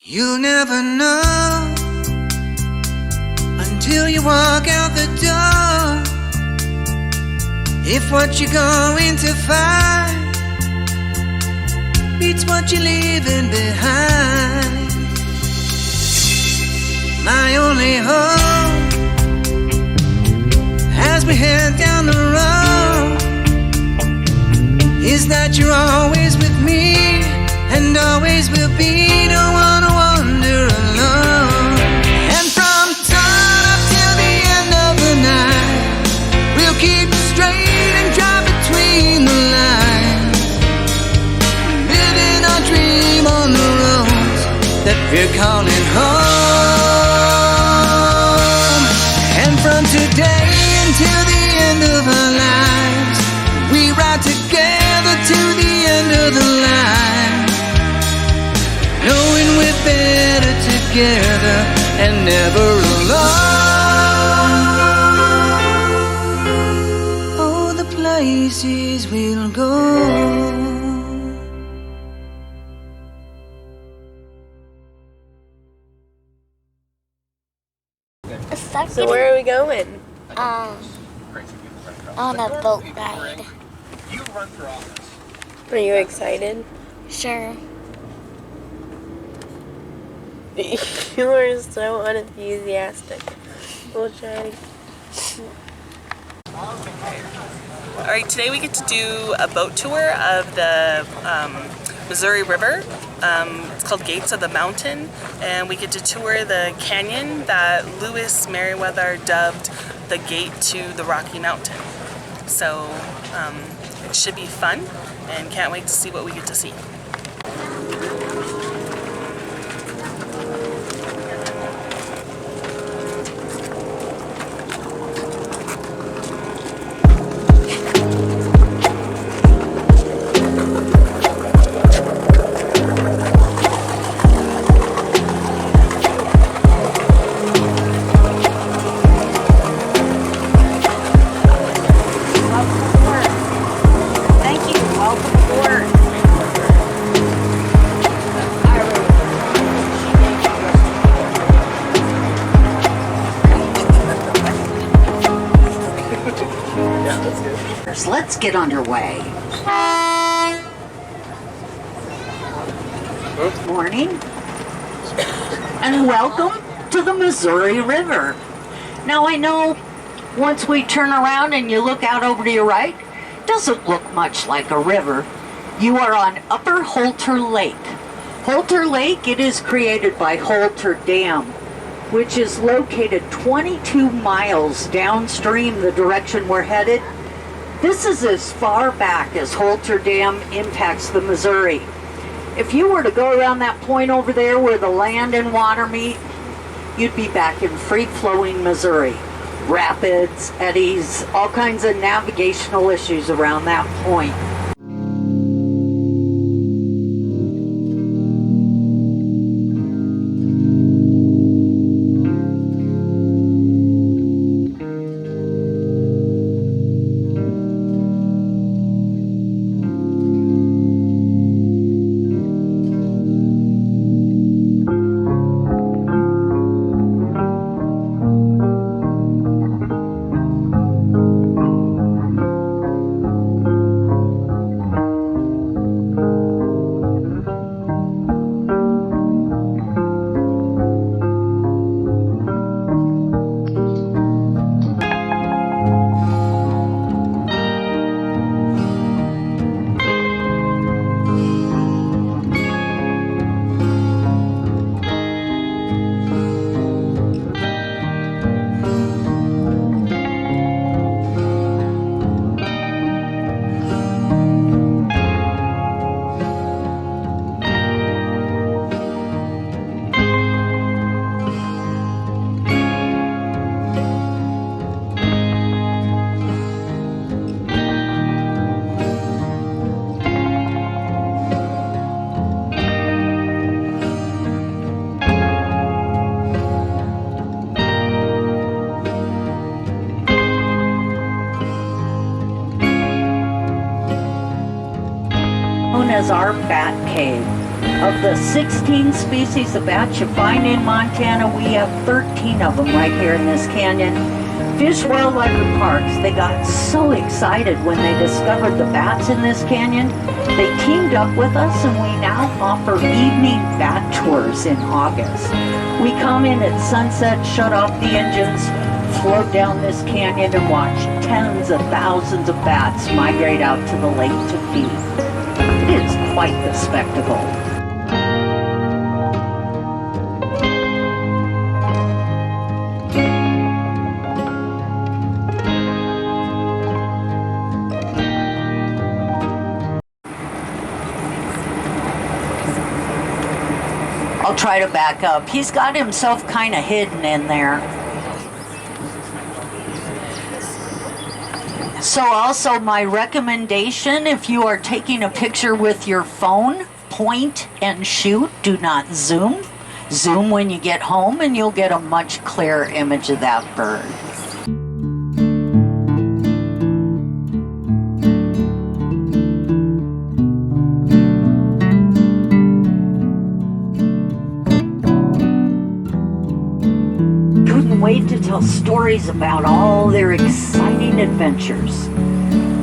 You'll never know until you walk out the door if what you're going to find beats what you're leaving behind. My only hope as we head down the road is that you're always with me and always will be. Don't wanna wander alone. And from sun up till the end of the night, we'll keep straight and drive between the lines, living our dream on the roads that we're calling home. And from today until the end of our lives, we ride together to the end of the line, knowing we're better together and never alone. Oh, the places we'll go. So where are we going? On a boat ride. Are you excited? Sure. You are so unenthusiastic. We'll try. Alright, today we get to do a boat tour of the Missouri River. It's called Gates of the Mountain, and we get to tour the canyon that Lewis Meriwether dubbed the gate to the Rocky Mountain. So it should be fun, and can't wait to see what we get to see. Let's get underway. Morning, and welcome to the Missouri River. Now I know once we turn around and you look out over to your right, it doesn't look much like a river. You are on Upper Holter Lake. Holter Lake, it is created by Holter Dam, which is located 22 miles downstream the direction we're headed. This is as far back as Holter Dam impacts the Missouri. If you were to go around that point over there where the land and water meet, you'd be back in free-flowing Missouri. Rapids, eddies, all kinds of navigational issues around that point. known as our Bat Cave. Of the 16 species of bats you find in Montana, we have 13 of them right here in this canyon. Fish Wildlife and Parks, they got so excited when they discovered the bats in this canyon. They teamed up with us and we now offer evening bat tours in August. We come in at sunset, shut off the engines, float down this canyon and watch tens of thousands of bats migrate out to the lake to feed. It is quite the spectacle. I'll try to back up. He's got himself kind of hidden in there. So also my recommendation, if you are taking a picture with your phone, point and shoot, do not zoom. Zoom when you get home and you'll get a much clearer image of that bird. Wait to tell stories about all their exciting adventures.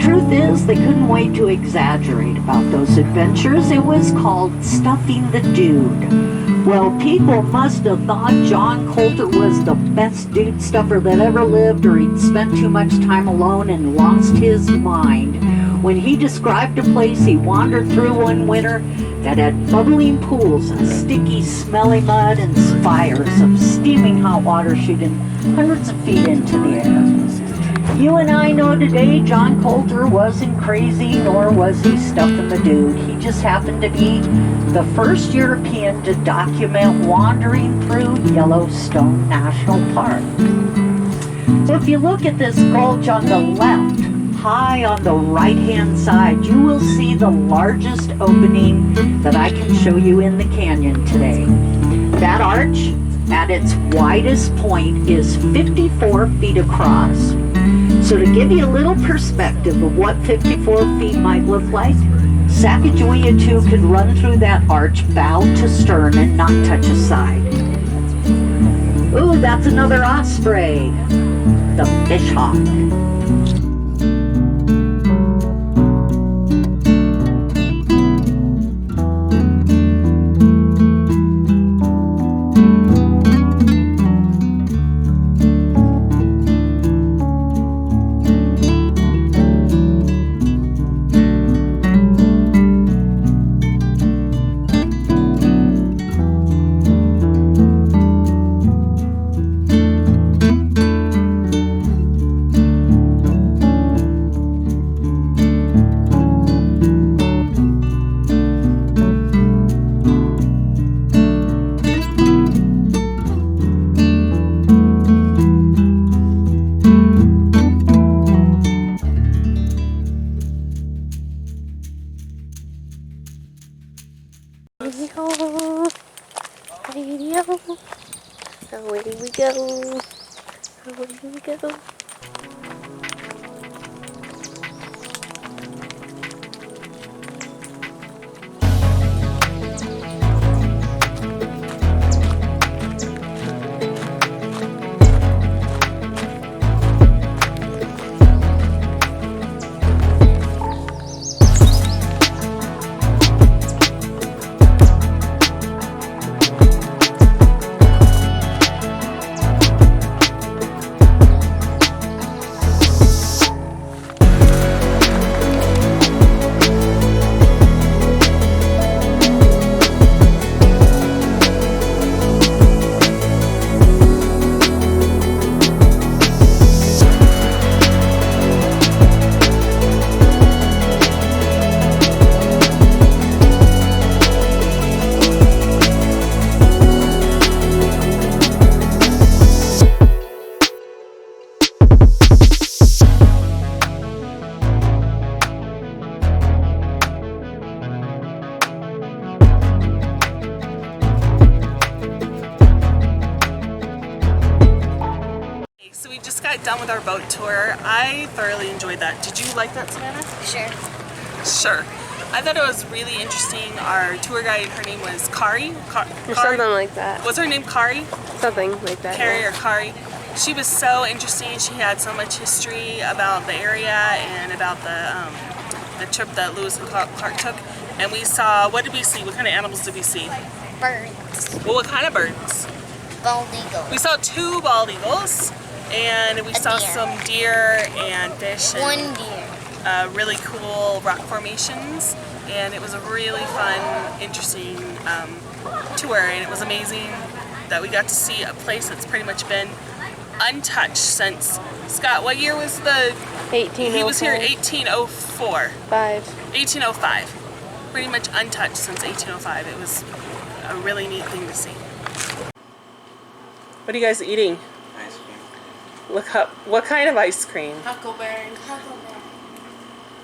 Truth is, they couldn't wait to exaggerate about those adventures. It was called stuffing the dude. Well, people must have thought John Coulter was the best dude stuffer that ever lived, or he'd spent too much time alone and lost his mind when he described a place he wandered through one winter that had bubbling pools and sticky, smelly mud and spires of steaming hot water shooting hundreds of feet into the air. You and I know today John Coulter wasn't crazy, nor was he stuffing the dude. He just happened to be the first European to document wandering through Yellowstone National Park. So if you look at this gulch on the left, high on the right-hand side, you will see the largest opening that I can show you in the canyon today. That arch, at its widest point, is 54 feet across. So to give you a little perspective of what 54 feet might look like, Sacagawea 2 could run through that arch bow to stern and not touch a side. Ooh, that's another osprey, the fishhawk. Away we go. Away we go. So we just got done with our boat tour. I thoroughly enjoyed that. Did you like that, Savannah? Sure. Sure. I thought it was really interesting. Our tour guide, her name was Kari. Or something like that. Was her name Kari? Something like that. Carrie yeah. or Kari. She was so interesting. She had so much history about the area and about the trip that Lewis and Clark took. And we saw, what did we see? What kind of animals did we see? Birds. Well, what kind of birds? Bald eagle. We saw 2 bald eagles, and we saw deer. some deer and fish and One deer. really cool rock formations. And it was a really fun, interesting tour, and it was amazing that we got to see a place that's pretty much been untouched since, Scott, what year was the... 1805. He was here in 1804. 1805. Pretty much untouched since 1805. It was a really neat thing to see. What are you guys eating? Ice cream. Look up. What kind of ice cream? Huckleberry. And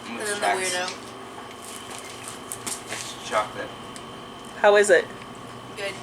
And the then the snacks. weirdo. It's chocolate. How is it? Good.